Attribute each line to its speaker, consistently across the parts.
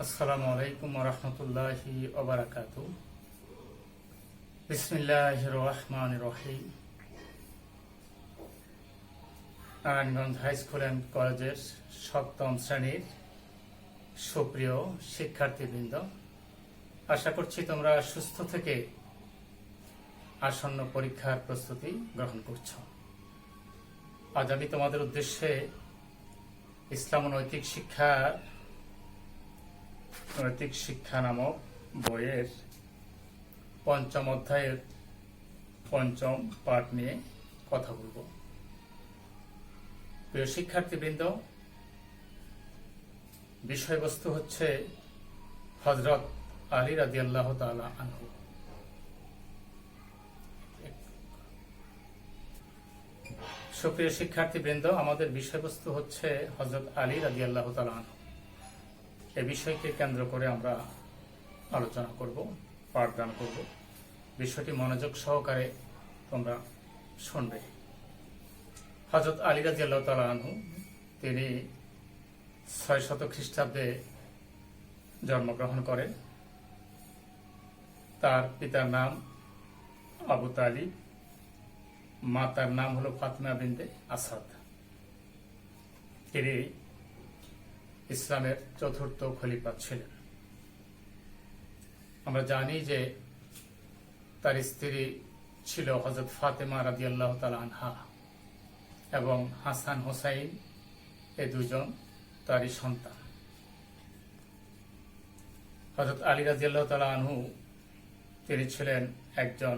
Speaker 1: আসসালামু আলাইকুম ওয়া রাহমাতুল্লাহি ওয়া বারাকাতুহু। বিসমিল্লাহির রহমানির রহিম। নারায়ণগঞ্জ হাই স্কুল অ্যান্ড কলেজের সপ্তম শ্রেণীর সুপ্রিয় শিক্ষার্থীবৃন্দ, আশা করছি তোমরা সুস্থ থেকে আসন্ন পরীক্ষার প্রস্তুতি গ্রহণ করছ। আজ আমি তোমাদের উদ্দেশ্যে ইসলাম ও নৈতিক শিক্ষা নামক বইয়ের পঞ্চম অধ্যায়ের পঞ্চম পাঠ নিয়ে কথা বলব। প্রিয় শিক্ষার্থীবৃন্দ, বিষয়বস্তু হচ্ছে হযরত আলী রাদিয়াল্লাহু তাআলা আনহু। সুপ্রিয় শিক্ষার্থীবৃন্দ, আমাদের বিষয়বস্তু হচ্ছে হযরত আলী রাদিয়াল্লাহু তাআলা আনহু। এই বিষয়কে কেন্দ্র করে আমরা আলোচনা করব, পাঠদান করব। বিষয়টি মনোযোগ সহকারে তোমরা শুনবে। হযরত আলী রাদিয়াল্লাহু তাআলা আনহু তিনি 600 খ্রিস্টাব্দে জন্মগ্রহণ করেন। তার পিতার নাম আবু তালিব, মাতার নাম হলো ফাতিমা বিনতে আসাদ। তিনি ইসলামের চতুর্থ খলিফা ছিলেন। আমরা জানি যে তার স্ত্রী ছিল হযরত ফাতেমা রাদিয়াল্লাহু তাআলা আনহা এবং হাসান হোসাইন, এই দুজন তারই সন্তান। হযরত আলী রাদিয়াল্লাহু তাআলা আনহু তিনি ছিলেন একজন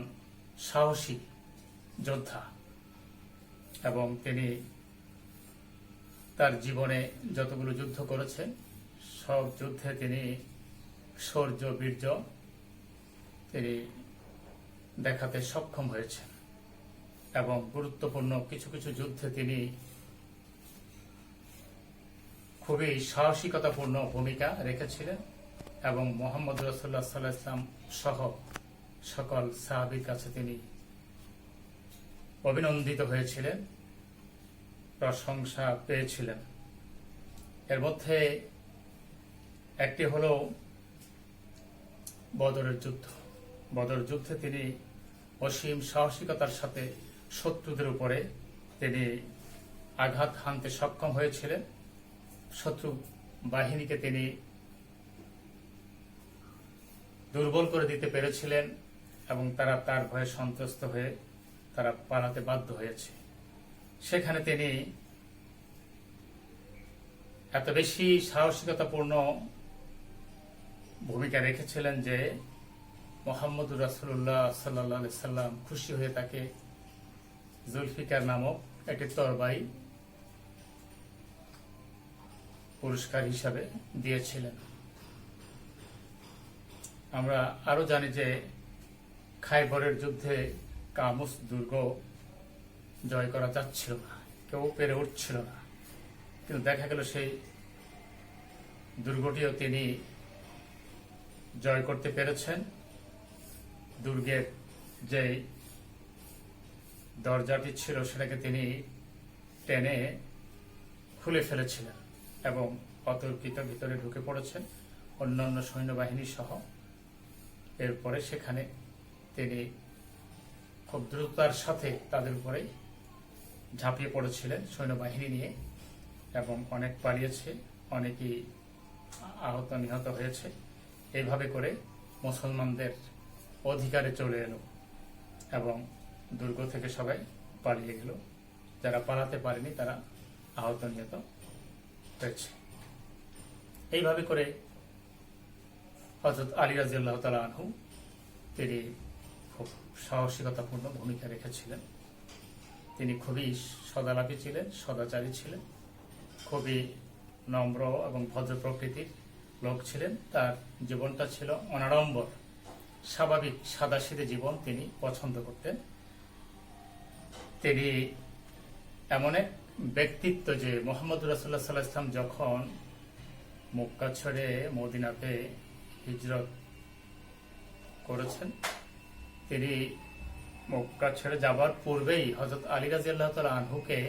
Speaker 1: সাহসী যোদ্ধা এবং তিনি তার জীবনে যতগুলো যুদ্ধ করেছেন সব যুদ্ধে তিনি শৌর্য বীর্য তিনি দেখাতে সক্ষম হয়েছেন এবং গুরুত্বপূর্ণ কিছু কিছু যুদ্ধে তিনি খুবই সাহসিকতাপূর্ণ ভূমিকা রেখেছিলেন এবং মুহাম্মদ রাসূলুল্লাহ সাল্লাল্লাহু আলাইহি ওয়াসাল্লাম সহ সকল সাহাবীর কাছে তিনি অভিনন্দিত হয়েছিলেন, প্রশংসা পেয়েছিলেন। এর মধ্যে একটি হলো বদরের যুদ্ধ। বদর যুদ্ধে তিনি অসীম সাহসিকতার সাথে শত্রুদের উপরে তিনি আঘাত হানতে সক্ষম হয়েছিলেন। শত্রু বাহিনীকে তিনি দুর্বল করে দিতে পেরেছিলেন এবং তারা তার ভয়ে সন্ত্রস্ত হয়ে তারা পালাতে বাধ্য হয়েছে। সেখানে তিনি এত বেশি সাহসিকতাপূর্ণ ভূমিকা রেখেছিলেন যে মুহাম্মদুর রাসূলুল্লাহ সাল্লাল্লাহু আলাইহি সাল্লাম খুশি হয়ে তাকে জুলফিকার নামক একটি তরবারি পুরস্কার হিসাবে দিয়েছিলেন। আমরা আরো জানি যে খায়বরের যুদ্ধে কামুস দুর্গ জয় করা যাচ্ছিল না, কেউ পেরে উঠছিল না, কিন্তু দেখা গেল সেই দুর্গটিও তিনি জয় করতে পেরেছেন। দুর্গের যে দরজাটি ছিল সেটাকে তিনি টেনে খুলে ফেলেছিলেন এবং অতর্কিত ভিতরে ঢুকে পড়েছেন অন্যান্য সৈন্যবাহিনী সহ। এরপরে সেখানে তিনি খুব দ্রুততার সাথে তাদের উপরে ঝাঁপিয়ে পড়েছিলেন সৈন্যবাহিনী নিয়ে এবং অনেক পালিয়েছে, অনেকেই আহত নিহত হয়েছে। এইভাবে করে মুসলমানদের অধিকারে চলে এলো এবং দুর্গ থেকে সবাই পালিয়ে গেল। যারা পালাতে পারেনি তারা আহত নিহত হয়েছে। এইভাবে করে হযরত আলী রাদিয়াল্লাহু তাআলা আনহু তিনি খুব সাহসিকতাপূর্ণ ভূমিকা রেখেছিলেন। তিনি খুবই সদালাপী ছিলেন, সদাচারী ছিলেন, খুবই নম্র এবং ভদ্র প্রকৃতির লোক ছিলেন। তার জীবনটা ছিল অনাড়ম্বর, স্বাভাবিক সাদাসিধে জীবন তিনি পছন্দ করতেন। তিনি এমন এক ব্যক্তিত্ব যে মুহাম্মদ রাসূলুল্লাহ সাল্লাল্লাহু আলাইহি ওয়াসাল্লাম যখন মক্কা ছেড়ে মদিনাতে হিজরত করেছেন, তিনি মক্কা ছেড়ে যাবার পূর্বেই হযরত আলী রাদিয়াল্লাহু তাআলা আনহুকে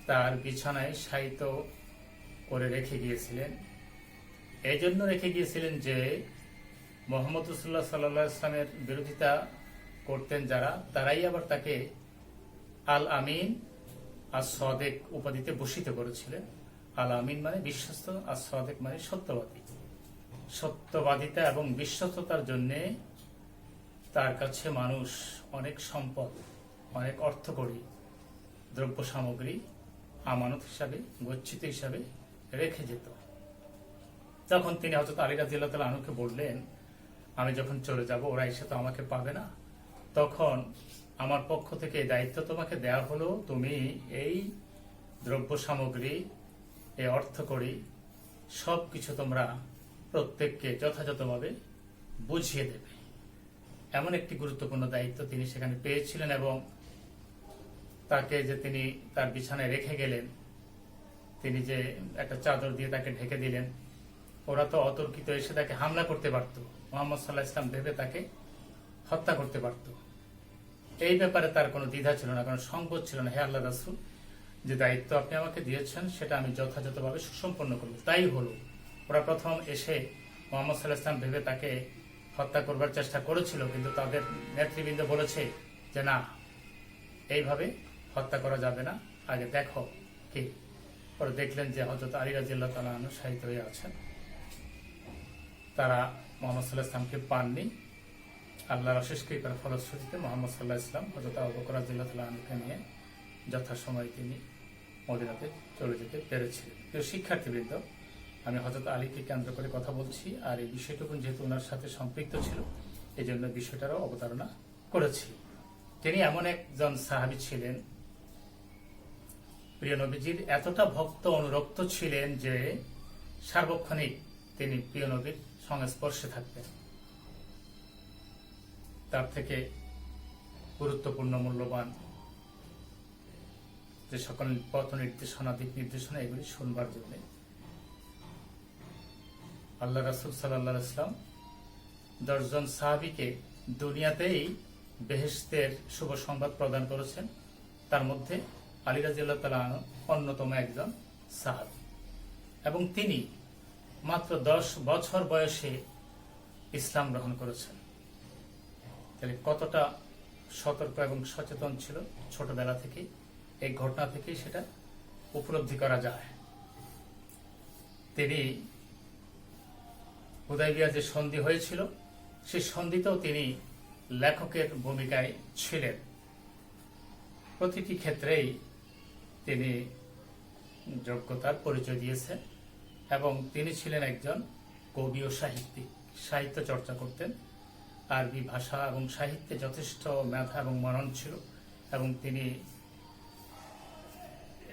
Speaker 1: তার বিছানায় শায়িত করে রেখে গিয়েছিলেন এই জন্য রেখে গিয়েছিলেন যে মোহাম্মদ রাসূলুল্লাহ সাল্লাল্লাহু আলাইহি ওয়াসাল্লামের বিরোধিতা করতেন যারা, তারাই আবার তাকে আল আমিন আর সাদেক উপাধিতে ভূষিত করেছিলেন। আল আমিন মানে বিশ্বস্ত, আর সাদেক মানে সত্যবাদী। সত্যবাদিতা এবং বিশ্বস্ততার জন্য তার কাছে মানুষ অনেক সম্পদ, অনেক অর্থকড়ি, দ্রব্য সামগ্রী আমানত হিসাবে, গচ্ছিত হিসাবে রেখে যেত। তখন তিনি হযরত আলী রাদিয়াল্লাহু তাআলা আনহুকে বললেন, আমি যখন চলে যাব ওরা এসে তো আমাকে পাবে না, তখন আমার পক্ষ থেকে এই দায়িত্ব তোমাকে দেয়া হলো, তুমি এই দ্রব্য সামগ্রী, এই অর্থকড়ি সবকিছু তোমরা প্রত্যেককে যথাযথভাবে বুঝিয়ে দেবে। এমন একটি গুরুত্বপূর্ণ দায়িত্ব তিনি সেখানে পেয়েছিলেন। এবং তাকে যে তিনি তার বিছানায় রেখে গেলেন, তিনি যে একটা চাদর দিয়ে তাকে ঢেকে দিলেন, ওরা তো অতর্কিত এসে তাকে হামলা করতে পারত, মুহাম্মদ সাল্লাল্লাহু আলাইহি ওয়াসাল্লাম ভেবে তাকে হত্যা করতে পারত। এই ব্যাপারে তার কোনো দ্বিধা ছিল না, কোনো সংকোচ ছিল না। হে আল্লাহর রাসূল, যে দায়িত্ব আপনি আমাকে দিয়েছেন সেটা আমি যথাযথভাবে সুসম্পন্ন করব। তাই হলো, ওরা প্রথম এসে মুহাম্মদ সাল্লাল্লাহু আলাইহি ওয়াসাল্লাম ভেবে তাকে হত্যা করবার চেষ্টা করেছিল, কিন্তু তাদের নেতৃবৃন্দ বলেছে যে না, এইভাবে হত্যা করা যাবে না, আগে দেখো কি। পরে দেখলেন যে হযরত আলী রাদিয়াল্লাহু তাআলা আনহু শাহিদ হয়ে আছেন। তারা মুহাম্মদ সাল্লাল্লাহু আলাইহি ওয়াসাল্লামকে পাননি। আল্লাহর অশেষ কৃপার ফলশ্রুতিতে মুহাম্মদ সাল্লাল্লাহু আলাইহি ওয়াসাল্লাম হযরত আবু বকর রাদিয়াল্লাহু তাআলা আনহুকে নিয়ে যথাসময়ে তিনি মদিনাতে চলে যেতে পেরেছিলেন। প্রিয় শিক্ষার্থীবৃন্দ, আমি হযরত আলীকে কেন্দ্র করে কথা বলছি, আর এই বিষয়টুকু যেহেতু ওনার সাথে সম্পৃক্ত ছিল, এই জন্য বিষয়টারও অবতারণা করেছি। তিনি এমন একজন সাহাবী ছিলেন, প্রিয় নবীজির এতটা ভক্ত অনুরক্ত ছিলেন যে সার্বক্ষণিক তিনি প্রিয় নবীর সংস্পর্শে থাকতেন। তার থেকে গুরুত্বপূর্ণ, মূল্যবান যে সকল পথ নির্দেশনা, দিক নির্দেশনা, এগুলি শুনবার জন্য আল্লাহ রাসূল সাল্লাল্লাহু আলাইহি ওয়াসাল্লাম 10 জন সাহাবীকে দুনিয়াতেই বেহেশতের শুভ সংবাদ প্রদান করেছেন। তার মধ্যে আলী রাদিয়াল্লাহু তাআলা আনহু অন্যতম একজন সাহাবী, এবং তিনি মাত্র 10 বছর বয়সে ইসলাম গ্রহণ করেছেন। তাহলে কতটা সতর্ক এবং সচেতন ছিল ছোটবেলা থেকে, এই ঘটনা থেকেই সেটা উপলব্ধি করা যায়। তিনি হুদায়বিয়া যে সন্ধি হয়েছিল, সেই সন্ধিতেও তিনি লেখকের ভূমিকায় ছিলেন। প্রতিটি ক্ষেত্রেই তিনি যোগ্যতার পরিচয় দিয়েছেন, এবং তিনি ছিলেন একজন কবি ও সাহিত্যিক। সাহিত্য চর্চা করতেন, আরবি ভাষা এবং সাহিত্যে যথেষ্ট মেধা এবং মনন ছিল, এবং তিনি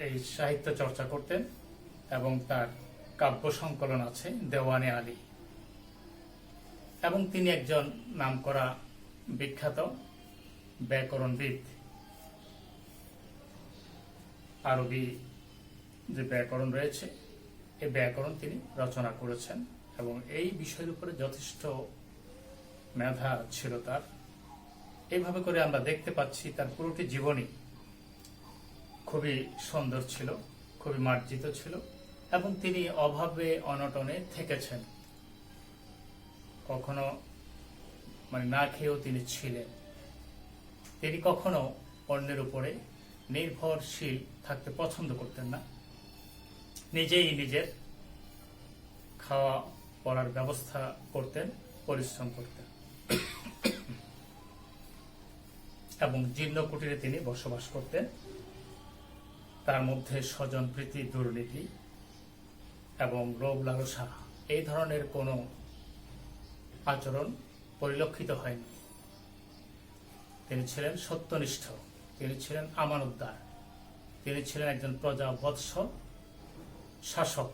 Speaker 1: এই সাহিত্য চর্চা করতেন। এবং তার কাব্য সংকলন আছে দেওয়ানে আলী, এবং তিনি একজন নামকরা বিখ্যাত ব্যাকরণবিদ। আরবি যে ব্যাকরণ রয়েছে, এই ব্যাকরণ তিনি রচনা করেছেন, এবং এই বিষয়ের উপরে যথেষ্ট মেধা ছিল তার। এইভাবে করে আমরা দেখতে পাচ্ছি তার পুরোটি জীবনী খুবই সুন্দর ছিল, খুবই মার্জিত ছিল, এবং তিনি অভাবে অনটনে থেকেছেন। কখনো না খেয়েও তিনি ছিলেন। তিনি কখনো অন্যের উপরে নির্ভরশীল থাকতে পছন্দ করতেন না। নিজেই নিজের খাওয়া পড়ার ব্যবস্থা করতেন, পরিশ্রম করতেন, এবং জীর্ণ কুটিরে তিনি বসবাস করতেন। তার মধ্যে স্বজন প্রীতি, দুর্নীতি এবং লোভ লালসা এই ধরনের কোনো আচরণ পরিলক্ষিত হয়নি। তিনি ছিলেন সত্যনিষ্ঠ, তিনি ছিলেন আমানতদার, তিনি ছিলেন একজন প্রজাবৎস শাসক।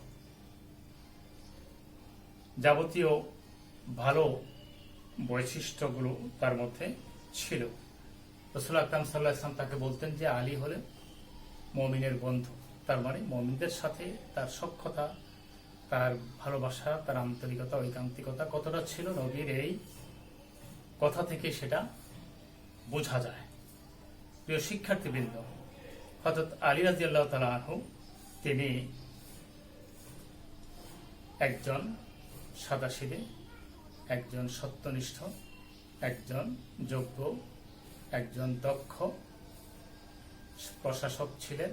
Speaker 1: যাবতীয় ভালো বৈশিষ্ট্যগুলো তার মধ্যে ছিল। রাসূল আকরাম সাল্লাল্লাহু আলাইহি ওয়াসাল্লাম তাকে বলতেন যে আলী হলেন মুমিনের বন্ধু। তার মানে মুমিনদের সাথে তার সখ্যতা, তার ভালোবাসা, তার আন্তরিকতা, ঐকান্তিকতা কতটা ছিল, নবীর এই কথা থেকে সেটা বোঝা যায়। প্রিয় শিক্ষার্থীবৃন্দ, হযরত আলী রাদিয়াল্লাহু তাআলা আনহু তিনি একজন সাদাসিধে, একজন সত্যনিষ্ঠ, একজন যোগ্য, একজন দক্ষ প্রশাসক ছিলেন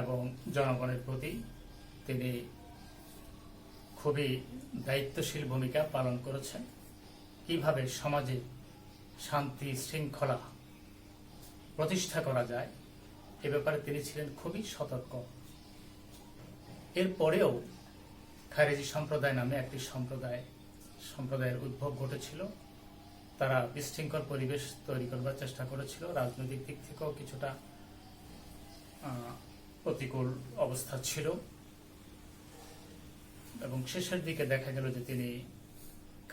Speaker 1: এবং জনগণের প্রতি তিনি খুবই দায়িত্বশীল ভূমিকা পালন করেছেন। কিভাবে সমাজে শান্তি শৃঙ্খলা প্রতিষ্ঠা করা যায় এ ব্যাপারে তিনি ছিলেন খুবই সতর্ক। এরপরেও খারেজি সম্প্রদায় নামে একটি সম্প্রদায়ের উদ্ভব ঘটেছিল। তারা বিশৃঙ্খল পরিবেশ তৈরি করবার চেষ্টা করেছিল। রাজনৈতিক দিক থেকেও কিছুটা প্রতিকূল অবস্থা ছিল এবং শেষের দিকে দেখা গেল যে তিনি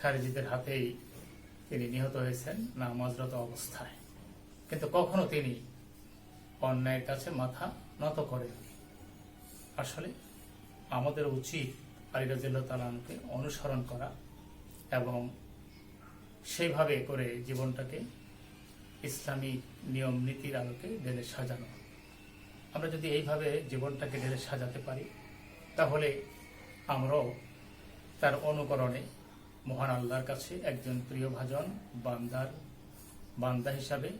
Speaker 1: খারেজিদের হাতেই তিনি নিহত হয়েছেন নামাজরত অবস্থায়। কিন্তু কখনো তিনি অন্যায়ের কাছে মাথা নত করেননি। আসলে আমাদের উচিত আলী রাদিয়াল্লাহু তাআলা আনহুকে অনুসরণ করা এবং সেইভাবে করে জীবনটাকে ইসলামিক নিয়ম নীতির আলোকে ঢেলে সাজানো। আমরা যদি এইভাবে জীবনটাকে ঢেলে সাজাতে পারি তাহলে আমরাও তার অনুকরণে মহান আল্লাহর কাছে একজন প্রিয়ভাজন বান্দা হিসাবে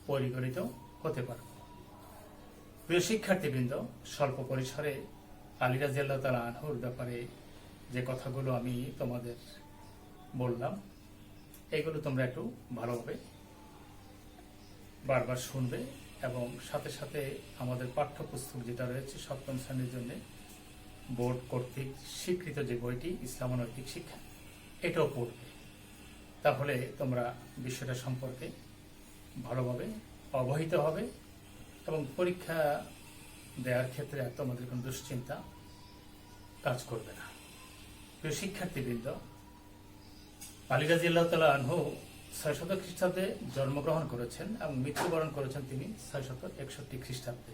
Speaker 1: পরিগণিত হতে পারব। প্রিয় শিক্ষার্থীবৃন্দ, স্বল্প পরিসরে আলী রাদিয়াল্লাহু তাআলা আনহুর ব্যাপারে যে কথাগুলো আমি তোমাদের বললাম এগুলো তোমরা একটু ভালোভাবে বারবার শুনবে এবং সাথে সাথে আমাদের পাঠ্যপুস্তক যেটা রয়েছে সপ্তম শ্রেণীর জন্য বোর্ড কর্তৃক স্বীকৃত যে বইটি ইসলাম ও নৈতিক শিক্ষা এটাও পড়বে। তাহলে তোমরা বিষয়টা সম্পর্কে ভালোভাবে অবহিত হবে এবং পরীক্ষা দেওয়ার ক্ষেত্রে তোমাদের কোনো দুশ্চিন্তা কাজ করবে না। প্রিয় শিক্ষার্থীবৃন্দ, আলী রাদিয়াল্লাহু তাআলা আনহু 600 খ্রিস্টাব্দে জন্মগ্রহণ করেছেন এবং মৃত্যুবরণ করেছেন তিনি 661 খ্রিস্টাব্দে।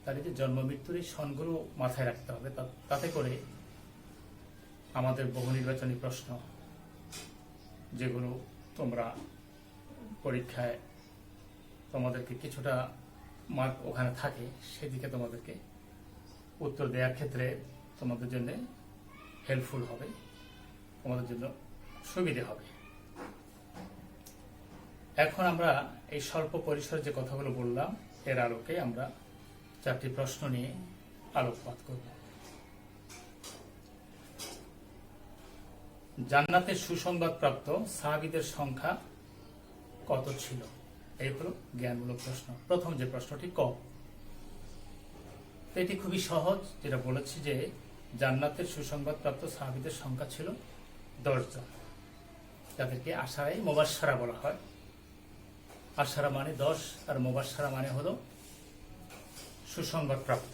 Speaker 1: তার এই যে জন্ম মৃত্যুর এই সনগুলো মাথায় রাখতে হবে, তাতে করে আমাদের বহু নির্বাচনী প্রশ্ন যেগুলো তোমরা পরীক্ষায় তোমাদেরকে কিছুটা মার্ক ওখানে থাকে সেদিকে তোমাদেরকে উত্তর দেওয়ার ক্ষেত্রে তোমাদের জন্য হেল্পফুল হবে, তোমাদের জন্য সুবিধে হবে। এখন আমরা এই স্বল্প পরিসরে যে কথাগুলো বললাম এর আলোকে আমরা 4টি প্রশ্ন নিয়ে আলোকপাত করব। জান্নাতের সুসংবাদ প্রাপ্ত সাহাবীদের সংখ্যা কত ছিল? এই হলো জ্ঞানমূলক প্রশ্ন। প্রথম যে প্রশ্নটি ক, এটি খুবই সহজ, যেটা বলেছি যে জান্নাতের সুসংবাদ প্রাপ্ত সাহাবীদের সংখ্যা ছিল 10 জন, যাদেরকে আশারায়ে মুবাশশারা বলা হয়। আশারা মানে 10 আর মুবাশশারা মানে হলো সুসংবাদ প্রাপ্ত।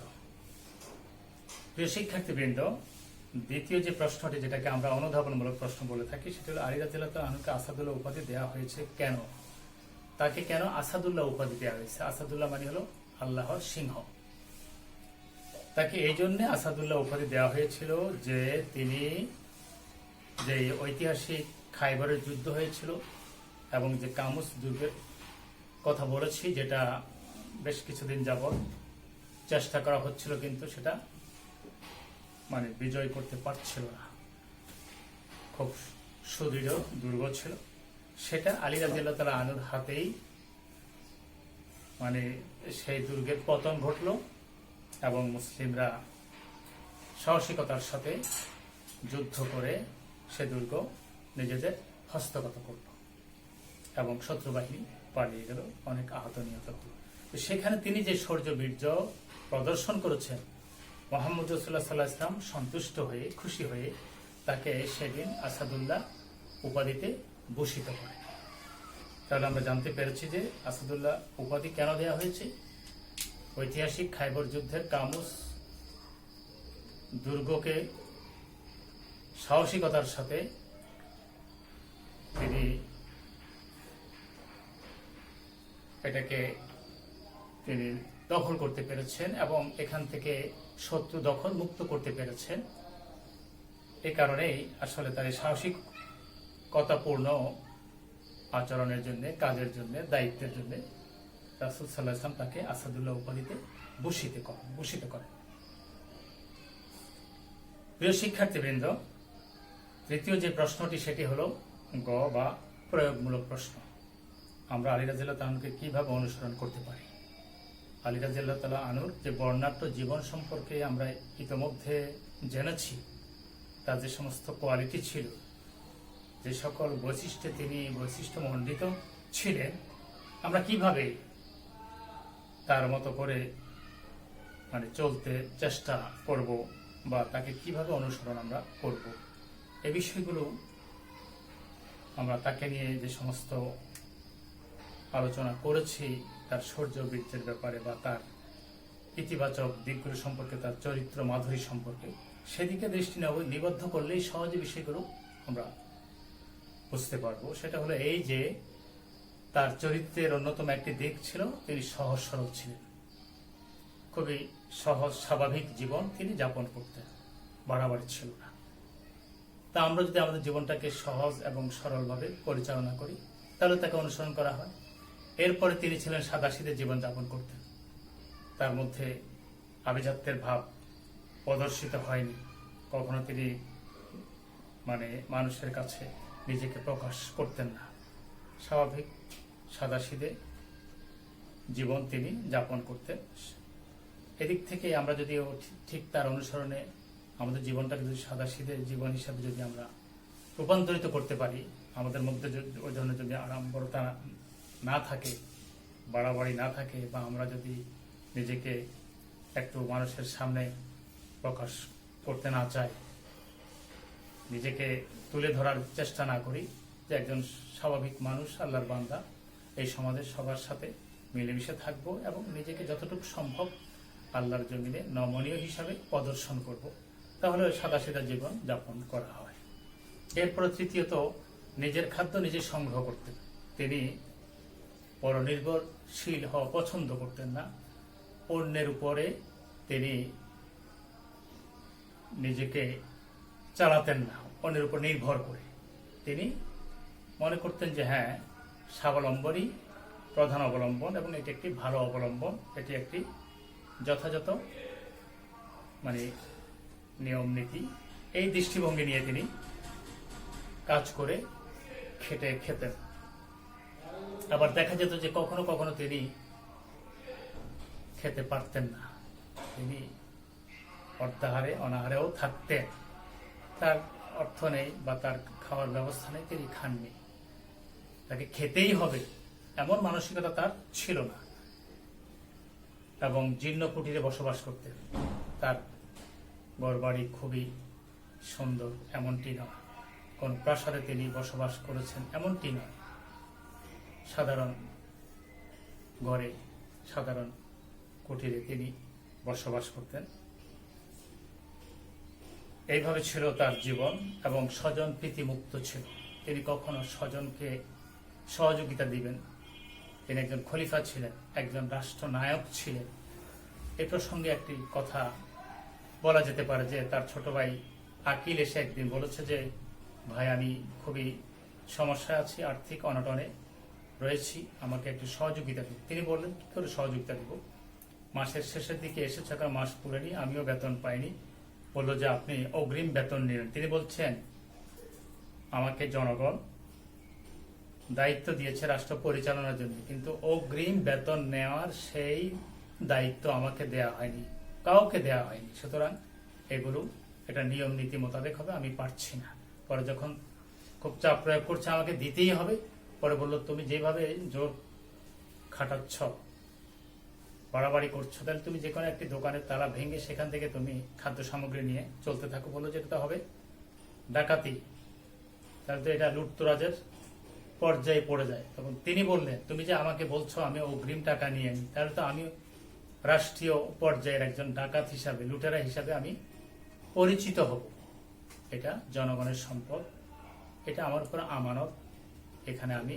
Speaker 1: প্রিয় শিক্ষার্থীবৃন্দ, দ্বিতীয় যে প্রশ্নটি যেটাকে আমরা অনুধাবনমূলক প্রশ্ন বলে থাকি সেটা হলো আলী রাদিয়াল্লাহু তাআলা আনহুকে আসাদুল্লাহ উপাধি দেওয়া হয়েছে কেন? তাকে কেন আসাদুল্লাহ উপাধি দেওয়া হয়েছে? আসাদুল্লাহ মানে হলো আল্লাহর সিংহ। তাকে এই জন্য আসাদুল্লাহ উপাধি দেওয়া হয়েছিল যে তিনি যে ঐতিহাসিক খাইবরের যুদ্ধ হয়েছিল এবং যে কামুস দুর্গের কথা বলেছি, যেটা বেশ কিছুদিন যাবৎ চেষ্টা করা হচ্ছিল কিন্তু সেটা মানে বিজয় করতে পারছিল না, খুব সুদৃঢ় দুর্গ ছিল। সেটা আলী রাদিয়াল্লাহু তাআলা আনহুর হাতেই মানে সেই দুর্গের পতন ঘটল এবং মুসলিমরা সাহসিকতার সাথে যুদ্ধ করে সে দুর্গ নিজেদের হস্তগত করল এবং শত্রু বাহিনী পালিয়ে গেল, অনেক আহত নিহত হল। সেখানে তিনি যে শৌর্য বীর্য প্রদর্শন করেছেন, মুহাম্মদ রাসূলুল্লাহ সাল্লাল্লাহু আলাইহি ওয়াসাল্লাম সন্তুষ্ট হয়ে খুশি হয়ে তাকে সেদিন আসাদুল্লাহ উপাধিতে ভূষিত করে। তাহলে আমরা জানতে পেরেছি যে আসাদুল্লাহ উপাধি কেন দেওয়া হয়েছে। ঐতিহাসিক খাইবর যুদ্ধের কামুস দুর্গকে সাহসিকতার সাথে তিনি এটাকে তিনি দখল করতে পেরেছেন এবং এখান থেকে শত্রু দখল মুক্ত করতে পেরেছেন। এই কারণেই আসলে তার সাহসিকতাপূর্ণ আচরণের জন্য, কাজের জন্য, দায়িত্বের জন্য রাসূল সাল্লাল্লাহু আলাইহি ওয়াসাল্লাম তাকে আসাদুল্লাহ উপাধিতে ভূষিত করেন। প্রিয় শিক্ষার্থীবৃন্দ, তৃতীয় যে প্রশ্নটি সেটি হলো গ বা প্রয়োগমূলক প্রশ্ন। আমরা আলী রাদিয়াল্লাহু তাআলা আনহুকে কিভাবে অনুসরণ করতে পারি? আলী রাদিয়াল্লাহু তাআলা আনহুর যে বর্ণাঢ্য জীবন সম্পর্কে আমরা ইতোমধ্যে জেনেছি, তার যে সমস্ত কোয়ালিটি ছিল, যে সকল বৈশিষ্ট্যে তিনি বৈশিষ্ট্যমণ্ডিত ছিলেন, আমরা কিভাবে তার মতো করে চলতে চেষ্টা করব বা তাকে কিভাবে অনুসরণ আমরা করব, এই বিষয়গুলো আমরা তাকে নিয়ে যে সমস্ত আলোচনা করেছি, তার শৌর্য বীর্যের ব্যাপারে বা তার ইতিবাচক দিকগুলো সম্পর্কে, তার চরিত্র মাধুরী সম্পর্কে, সেদিকে দৃষ্টি নিবদ্ধ করলেই সহজে বিষয়গুলো আমরা বুঝতে পারবো। সেটা হলো এই যে তার চরিত্রের অন্যতম একটি দিক ছিল, তিনি সহজ সরল ছিলেন। খুবই সহজ স্বাভাবিক জীবন তিনি যাপন করতেন, বাড়াবাড়ি ছিল না। তা আমরা যদি আমাদের জীবনটাকে সহজ এবং সরলভাবে পরিচালনা করি, তাহলে তাকে অনুসরণ করা হয়। এরপরে তিনি ছিলেন সাদাসিধে জীবন যাপন করতেন, তার মধ্যে আভিজাত্যের ভাব প্রদর্শিত হয়নি। কখনো তিনি মানুষের কাছে নিজেকে প্রকাশ করতেন না, স্বাভাবিক সাদাসিধে জীবন তিনি যাপন করতেন। এদিক থেকে আমরা যদি ঠিক তার অনুসরণে আমাদের জীবনটাকে যদি সাদাসিধে জীবন হিসাবে যদি আমরা রূপান্তরিত করতে পারি, আমাদের মধ্যে ওই ধরনের যদি আড়ম্বরতা না থাকে, বাড়াবাড়ি না থাকে, বা আমরা যদি নিজেকে একটু মানুষের সামনে প্রকাশ করতে না চাই, নিজেকে তুলে ধরার চেষ্টা না করি যে একজন স্বাভাবিক মানুষ, আল্লাহর বান্দা, এই সমাজের সবার সাথে মিলেমিশে থাকবো এবং নিজেকে যতটুকু সম্ভব আল্লাহর জমিনে নমনীয় হিসাবে প্রদর্শন করব, তাহলে ওই সাদাসিধা জীবন যাপন করা হয়। এরপরে তৃতীয়ত, নিজের খাদ্য নিজে সংগ্রহ করতেন। তিনি পরনির্ভরশীল হওয়া পছন্দ করতেন না, অন্যের উপরে তিনি নিজেকে চালাতেন না, অন্যের উপর নির্ভর করে। তিনি মনে করতেন যে হ্যাঁ, স্বাবলম্বনই প্রধান অবলম্বন এবং এটি একটি ভালো অবলম্বন, এটি একটি যথাযথ নিয়ম নীতি। এই দৃষ্টিভঙ্গি নিয়ে তিনি কাজ করে খেটে খেতেন। আবার দেখা যেত যে কখনো কখনো তিনি খেতে পারতেন না, তিনি অর্ধাহারে অনাহারেও থাকতেন। তার অর্থ নেই বা তার খাওয়ার ব্যবস্থা নেই, তিনি খাননি, তাকে খেতেই হবে এমন মানসিকতা তার ছিল না। এবং জীর্ণ কুটিরে বসবাস করতেন। তার ঘরবাড়ি খুবই সুন্দর এমনটি নয়, কোন প্রাসাদে তিনি বসবাস করেছেন এমনটি নয়, সাধারণ ঘরে, সাধারণ কুটিরে তিনি বসবাস করতেন। এইভাবে ছিল তার জীবন এবং স্বজন প্রীতিমুক্ত ছিল। তিনি কখনো স্বজনকে সহযোগিতা দিবেন। তিনি একজন খলিফা ছিলেন, একজন রাষ্ট্রনায়ক ছিলেন। এ প্রসঙ্গে একটি কথা বলা যেতে পারে যে তার ছোট ভাই আকিল এসে একদিন বলেছে যে ভাই, আমি খুবই সমস্যায় আছি, আর্থিক অনটনে রয়েছি, আমাকে একটু সহযোগিতা দিন। তিনি বললেন, কি করে সহযোগিতা দিব? মাসের শেষের দিকে এসেছে, মাস পুরেনি, আমিও বেতন পাইনি। বললো যে আপনি অগ্রিম বেতন নিলেন। তিনি বলছেন, আমাকে জনগণ দায়িত্ব দিয়েছে রাষ্ট্র পরিচালনার জন্য, কিন্তু অগ্রিম বেতন নেওয়ার সেই দায়িত্ব আমাকে দেয়া হয়নি, কাউকে দেয়া হয়নি। সুতরাং এগুলো এটা নিয়ম নীতি মোতাবেক হবে, আমি পারছি না। পরে যখন খুব চাপ প্রয়োগ করছে, আমাকে দিতেই হবে। পরে বললো, তুমি যেভাবে জোর খাটাচ্ছ, বাড়াবাড়ি করছো, তাহলে তুমি যে কোনো একটি দোকানের তালা ভেঙে সেখান থেকে তুমি খাদ্য সামগ্রী নিয়ে চলতে থাকো। বললো যে এটা হবে ডাকাতি, তাহলে তো এটা লুটতরাজের পর্যায়ে পড়ে যায়। তখন তিনি বললেন, তুমি যে আমাকে বলছো আমি অগ্রিম টাকা নিয়ে নিই, তাহলে তো আমি রাষ্ট্রীয় পর্যায়ের একজন ডাকাত হিসাবে, লুটেরা হিসাবে আমি পরিচিত হব। এটা জনগণের সম্পদ, এটা আমার উপর আমানত, এখানে আমি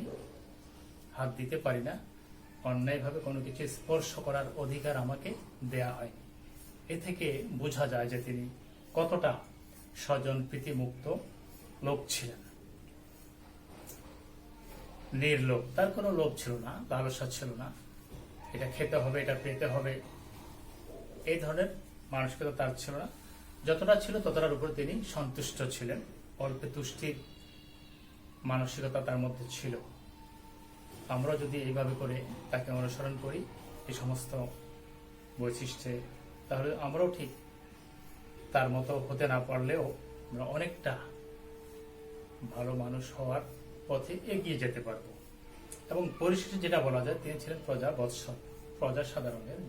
Speaker 1: হাত দিতে পারি না, অন্যায়ভাবে কোনো কিছু স্পর্শ করার অধিকার আমাকে দেয়া হয়নি। এ থেকে বোঝা যায় যে তিনি কতটা স্বজন প্রীতিমুক্ত লোক ছিলেন, নির্লোভ। তার কোনো লোভ ছিল না, লালসা ছিল না, এটা খেতে হবে, এটা পেতে হবে, এই ধরনের মানসিকতা তার ছিল না। যতটা ছিল ততটার উপর তিনি সন্তুষ্ট ছিলেন। অল্পে তুষ্টির মানসিকতা তার মধ্যে ছিল। আমরা যদি এইভাবে করে তাকে অনুসরণ করি এই সমস্ত বৈশিষ্ট্যে, তাহলে আমরাও ঠিক তার মতো হতে না পারলেও আমরা অনেকটা ভালো মানুষ হওয়ার পথে এগিয়ে যেতে পারব। এবং পরিশেষে যেটা বলা যায়, তিনি ছিলেন প্রজা বৎসল, প্রজাসাধারণের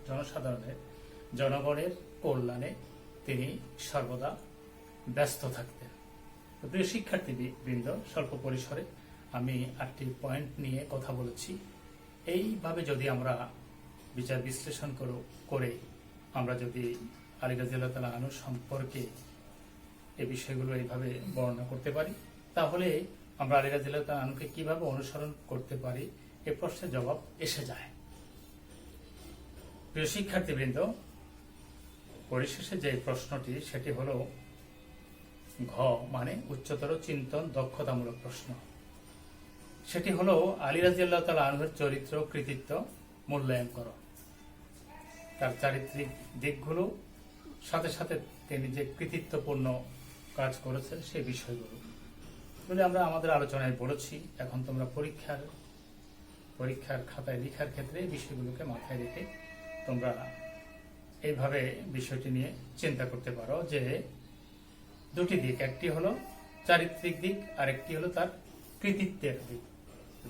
Speaker 1: জনসাধারণের জনগণের কল্যাণে তিনি সর্বদা ব্যস্ত থাকতেন। প্রিয় শিক্ষার্থী বৃন্দ, স্বল্প পরিসরে আমি 8টি পয়েন্ট নিয়ে কথা বলেছি। এইভাবে যদি আমরা বিচার বিশ্লেষণ করে আমরা যদি আলী রাদিয়াল্লাহু তাআলা আনহু সম্পর্কে এই বিষয়গুলো এইভাবে বর্ণনা করতে পারি, তাহলে আমরা আলী রাদিয়াল্লাহু তাআলা আনহুকে কিভাবে অনুসরণ করতে পারি এ প্রশ্নের জবাব এসে যায়। প্রিয় শিক্ষার্থীবৃন্দ, পরিশেষে যে প্রশ্নটি সেটি হলো ঘ মানে উচ্চতর চিন্তন দক্ষতামূলক প্রশ্ন। সেটি হলো আলী রাদিয়াল্লাহু তাআলা আনহুর চরিত্র কৃতিত্ব মূল্যায়ন করো। তার চারিত্রিক দিকগুলো সাথে সাথে তিনি যে কৃতিত্বপূর্ণ কাজ করেছেন সেই বিষয়গুলো বলে আমরা আমাদের আলোচনায় বলেছি। এখন তোমরা পরীক্ষার খাতায় লেখার ক্ষেত্রে এই বিষয়গুলোকে মাথায় রেখে তোমরা এইভাবে বিষয়টি নিয়ে চিন্তা করতে পারো যে দুটি দিক, একটি হলো চারিত্রিক দিক আর একটি হলো তার কৃতিত্বের দিক।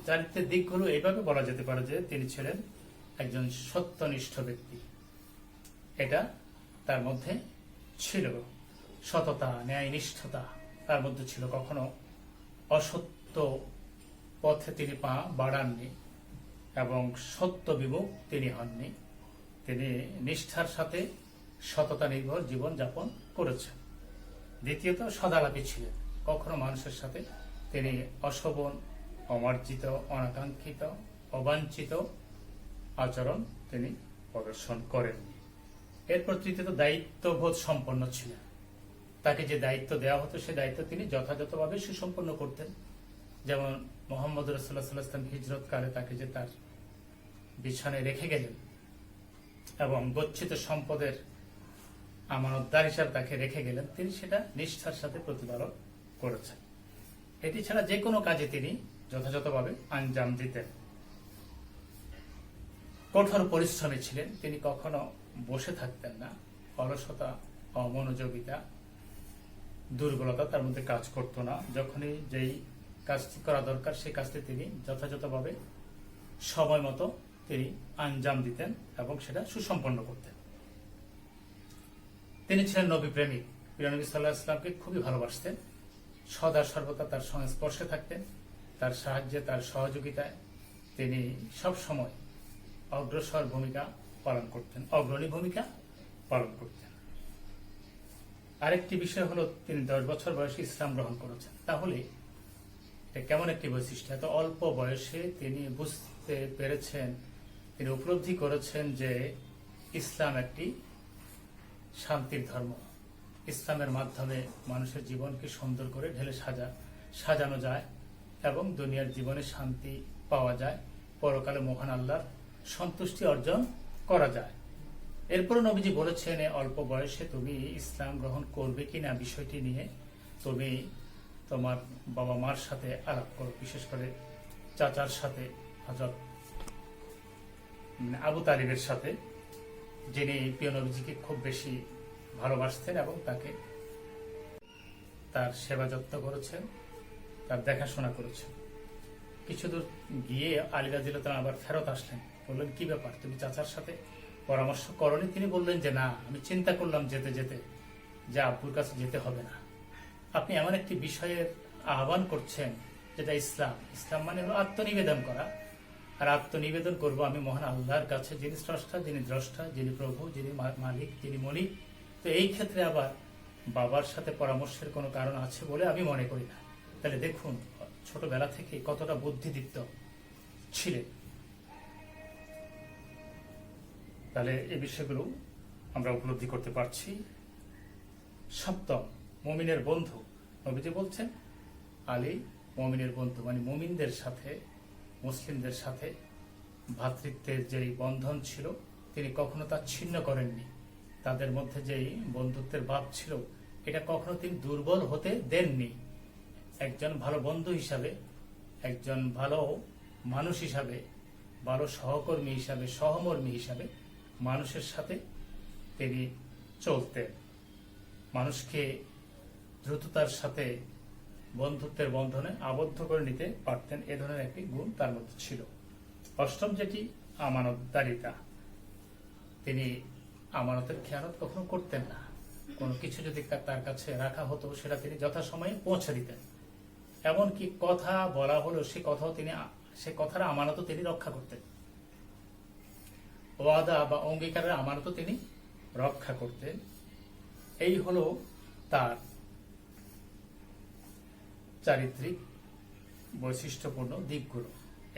Speaker 1: চারিত্রিক দিকগুলো এইভাবে বলা যেতে পারে যে তিনি ছিলেন একজন সত্যনিষ্ঠ ব্যক্তি। এটা তার মধ্যে ছিল, সততা ন্যায়নিষ্ঠতা তার মধ্যে ছিল। কখনো অসত্য পথে তিনি পা বাড়াননি এবং সত্য বিমুখ তিনি হননি। তিনি নিষ্ঠার সাথে সততা নির্ভর জীবন যাপন করেছেন। দ্বিতীয়ত সদালাপী ছিলেন। কখনো মানুষের সাথে তিনি অশোভন, অমার্জিত, অনাকাঙ্ক্ষিত, অবাঞ্ছিত আচরণ তিনি প্রদর্শন করেননি। এরপর তৃতীয়ত দায়িত্ববোধ সম্পন্ন ছিলেন। তাকে যে দায়িত্ব দেওয়া হতো সে দায়িত্ব তিনি যথাযথভাবে সুসম্পন্ন করতেন। যেমন মুহাম্মদ রাসূলুল্লাহ সাল্লাল্লাহু আলাইহি ওয়াসাল্লাম হিজরত কালে তাকে যে তার বিছানায় রেখে গেলেন এবং গচ্ছিত সম্পদের আমানতদার হিসাবে তাকে রেখে গেলেন, তিনি সেটা নিষ্ঠার সাথে প্রতিপালন করেছেন। এটি ছাড়া যে কোনো কাজে তিনি যথাযথভাবে আঞ্জাম দিতেন। কঠোর পরিশ্রমী ছিলেন। তিনি কখনো বসে থাকতেন না। অলসতা, অমনোযোগিতা, দুর্বলতা তার মধ্যে কাজ করতো না। যখনই যেই কাজটি করা দরকার সেই কাজটি তিনি যথাযথভাবে সময় মতো তিনি আঞ্জাম দিতেন এবং সেটা সুসম্পন্ন করতেন। তিনি ছিলেন নবী প্রেমিক। প্রিয় নবী সাল্লাল্লাহু আলাইহি ওয়াসাল্লামকে খুবই ভালোবাসতেন। সদা সর্বদা তার সংস্পর্শে থাকতেন। তার সাহায্যে, তার সহযোগিতায় তিনি সব সময় অগ্রসর ভূমিকা পালন করতেন, অগ্রণী ভূমিকা পালন করতেন। আরেকটি বিষয় হলো তিনি 10 বছর বয়সে ইসলাম গ্রহণ করেছেন। তাহলে এটা কেমন একটি বৈশিষ্ট্য! এত অল্প বয়সে তিনি বুঝতে পেরেছেন, তিনি উপলব্ধি করেছেন যে ইসলাম একটি শান্তির ধর্ম। ইসলামের মাধ্যমে মানুষের জীবনকে সুন্দর করে ঢেলে সাজানো যায় এবং দুনিয়ার জীবনে শান্তি পাওয়া যায়, পরকালে মহান আল্লাহর সন্তুষ্টি অর্জন করা যায়। এরপর নবীজি বলেছেন, অল্প বয়সে তুমি ইসলাম গ্রহণ করবে কিনা বিষয়টি নিয়ে তুমি তোমার বাবা মার সাথে আলাপ করো, বিশেষ করে চাচার সাথে, হযরত আবু তালিবের সাথে, যিনি প্রিয় নবীজিকে খুব বেশি ভালোবাসতেন এবং তাকে তার সেবা যত্ন করেছেন, তার দেখাশোনা করেছেন। কিছু দূর গিয়ে আলী রাদিয়াল্লাহু তাআলা আবার ফেরত আসলেন। বললেন, কি ব্যাপার, তুমি চাচার সাথে পরামর্শ করনি? তিনি বললেন যে না, আমি চিন্তা করলাম যেতে যেতে যে আব্বুর কাছে যেতে হবে না। আপনি এমন একটি বিষয়ের আহ্বান করছেন যেটা ইসলাম। ইসলাম মানে হলো আত্মনিবেদন করা। আর আত্মনিবেদন করব আমি মহান আল্লাহর কাছে, যিনি স্রষ্টা, যিনি দ্রষ্টা, যিনি প্রভু, যিনি মালিক, যিনি মনিক। তো এই ক্ষেত্রে আবার বাবার সাথে পরামর্শের কোনো কারণ আছে বলে আমি মনে করি না। তাহলে দেখুন ছোটবেলা থেকে কতটা বুদ্ধিদীপ্ত ছিলেন। তাহলে এই বিষয়গুলো আমরা উপলব্ধি করতে পারছি। সপ্তম, মুমিনের বন্ধু। নবীজি বলছেন আলী মুমিনের বন্ধু, মানে মুমিনদের সাথে, মুসলিমদের সাথে ভ্রাতৃত্বের যেই বন্ধন ছিল তিনি কখনো তা ছিন্ন করেননি। তাদের মধ্যে যেই বন্ধুত্বের ভাব ছিল এটা কখনো তিনি দুর্বল হতে দেননি। একজন ভালো বন্ধু হিসাবে, একজন ভালো মানুষ হিসাবে, ভালো সহকর্মী হিসাবে, সহমর্মী হিসাবে মানুষের সাথে তিনি চলতেন। মানুষকে দ্রুততার সাথে বন্ধুত্বের বন্ধনে আবদ্ধ করে নিতে পারতেন, এ ধরনের একটি গুণ তার মধ্যে ছিল। অষ্টম যেটি আমানতদারিতা, তিনি আমানতের খেয়ানত কখনো করতেন না। কোনো কিছু যদি তার কাছে রাখা হতো সেটা তিনি যথাসময়ে পৌঁছে দিতেন। এমনকি কথা বলা হলো সে কথার আমানতও তিনি রক্ষা করতেন। ওয়াদা বা অঙ্গীকারের আমানতও তিনি রক্ষা করতেন। এই হলো তার চারিত্রিক বৈশিষ্ট্যপূর্ণ দিকগুলো।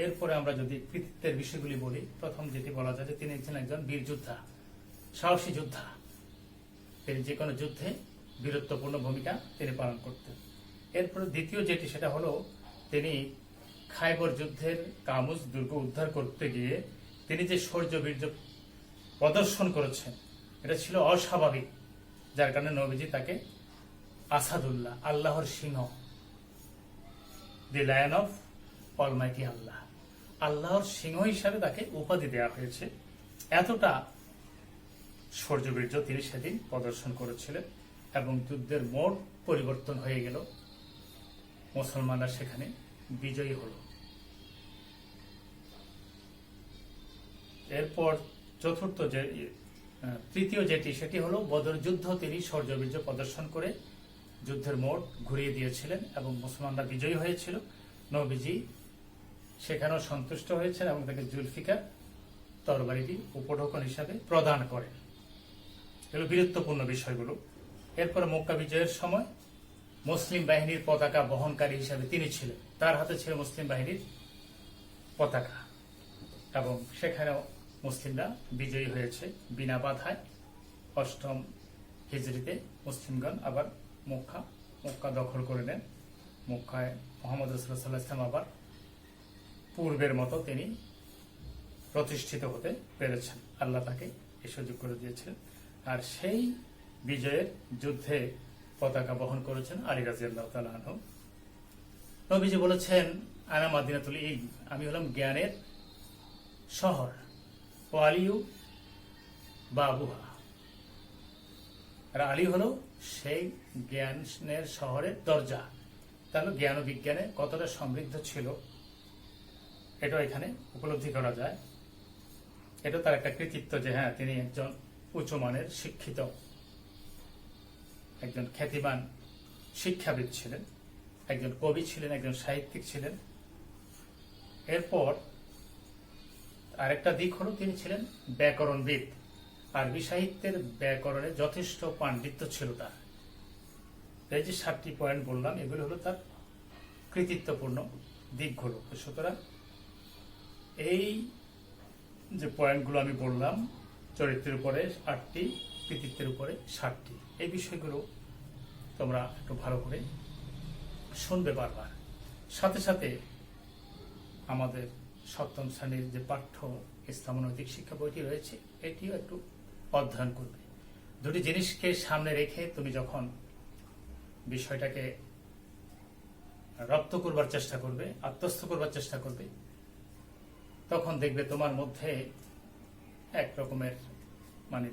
Speaker 1: এরপরে আমরা যদি কৃতিত্বের বিষয়গুলি বলি, প্রথম যেটি বলা যায় যে তিনি ছিলেন একজন বীর যোদ্ধা, সাহসী যোদ্ধা। তিনি যে কোনো যুদ্ধে বীরত্বপূর্ণ ভূমিকা তিনি পালন করতেন। এরপরে দ্বিতীয় যেটি, সেটা হলো তিনি খায়বর যুদ্ধের কামুজ দুর্গ উদ্ধার করতে গিয়ে তিনি যে শৌর্য বীর্য প্রদর্শন করেছেন, এটা ছিল অস্বাভাবিক, যার কারণে নবীজি তাকে আসাদুল্লাহ, আল্লাহর সিংহ, দি লায়ন অফ অলমাইটি আল্লাহ, আল্লাহর সিংহ হিসাবে তাকে উপাধি দেওয়া হয়েছে। এতটা শৌর্যবীর্য তিনি সেদিন প্রদর্শন করেছিলেন এবং যুদ্ধের মোড় পরিবর্তন হয়ে গেল, মুসলমানরা সেখানে বিজয়ী হল। এরপর তৃতীয় যেটি, সেটি হলো বদর যুদ্ধ তিনি শৌর্যবীর্য প্রদর্শন করে যুদ্ধের মোড় ঘুরিয়ে দিয়েছিলেন এবং মুসলমানরা বিজয়ী হয়েছিল। নবীজি সেখানেও সন্তুষ্ট হয়েছেন এবং তাকে জুলফিকার তরবারিটি উপঢৌকন হিসাবে প্রদান করেন। এগুলো বীরত্বপূর্ণ বিষয়গুলো। এরপরে মক্কা বিজয়ের সময় মুসলিম বাহিনীর পতাকা বহনকারী হিসাবে তিনি ছিলেন, তার হাতে ছিল মুসলিম বাহিনীর পতাকা এবং সেখানেও মুসলিমরা বিজয়ী হয়েছে বিনা বাধায়। অষ্টম হিজরিতে মুসলিমগণ আবার মক্কা দখল করে নেন। মক্কায় মুহাম্মদ রাসূলুল্লাহ সাল্লাল্লাহু আলাইহি ওয়াসাল্লাম আবার পূর্বের মতো তিনি প্রতিষ্ঠিত হতে পেরেছেন, আল্লাহ তাকে এই সুযোগ করে দিয়েছেন। আর সেই বিজয়ের যুদ্ধে পতাকা বহন করেছেন আলী রাদিয়াল্লাহু তাআলা আনহু। নবীজি বলেছেন, আনা মাদিনাতুল ইলম, আমি হলাম জ্ঞানের শহর, ও আলিউ বাবুহা, আর আলী হলো সেই জ্ঞানের শহরের দরজা। তাহলে জ্ঞান ও বিজ্ঞানে কতটা সমৃদ্ধ ছিল এটা এখানে উপলব্ধি করা যায়। এটা তার একটা কৃতিত্ব যে হ্যাঁ, তিনি একজন উচ্চমানের শিক্ষিত, একজন খ্যাতিমান শিক্ষাবিদ ছিলেন, একজন কবি ছিলেন, একজন সাহিত্যিক ছিলেন। এরপর আরেকটা দিক হলো তিনি ছিলেন ব্যাকরণবিদ। আরবি সাহিত্যের ব্যাকরণে যথেষ্ট পাণ্ডিত্য ছিল তার। এই যে 7টি পয়েন্ট বললাম, এগুলো হলো তার কৃতিত্বপূর্ণ দিকগুলো। সুতরাং এই যে পয়েন্টগুলো আমি বললাম, চরিত্রের উপরে 8টি, কৃতিত্বের উপরে 7টি, এই বিষয়গুলো তোমরা একটু ভালো করে শুনবে বারবার। সাথে সাথে আমাদের 7ম শ্রেণীর যে পাঠ্য ইসলাম নৈতিক শিক্ষা বইটি রয়েছে, এটিও একটু অধ্যয়ন করবে। দুটি জিনিসকে সামনে রেখে তুমি যখন বিষয়টাকে রপ্ত করবার চেষ্টা করবে, আত্মস্থ করবার চেষ্টা করবে, তখন দেখবে তোমার মধ্যে এক রকমের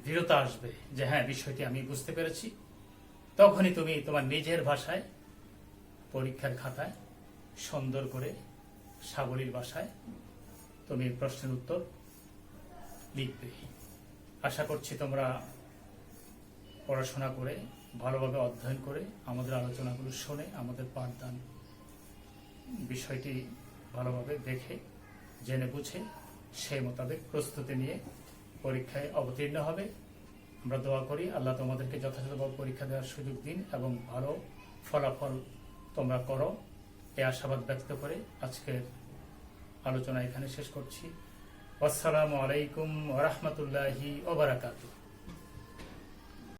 Speaker 1: দৃঢ়তা আসবে যে হ্যাঁ, বিষয়টি আমি বুঝতে পেরেছি। তখনই তুমি তোমার নিজের ভাষায় পরীক্ষার খাতায় সুন্দর করে সাবলীল ভাষায় তুমি প্রশ্নের উত্তর লিখবে। আশা করছি তোমরা পড়াশোনা করে, ভালোভাবে অধ্যয়ন করে, আমাদের আলোচনাগুলো শুনে, আমাদের পাঠদান বিষয়টি ভালোভাবে দেখে, জেনে বুঝে, সেই মোতাবেক প্রস্তুতি নিয়ে পরীক্ষায় অবতীর্ণ হবে। আমরা দোয়া করি আল্লাহ তোমাদেরকে যথাযথভাবে পরীক্ষা দেওয়ার সুযোগ দিন এবং ভালো ফলাফল তোমরা করো, এই আশাবাদ ব্যক্ত করে আজকের আলোচনা এখানে শেষ করছি। আসসালামু আলাইকুম ওয়া রাহমাতুল্লাহি ওয়া বারাকাতুহু।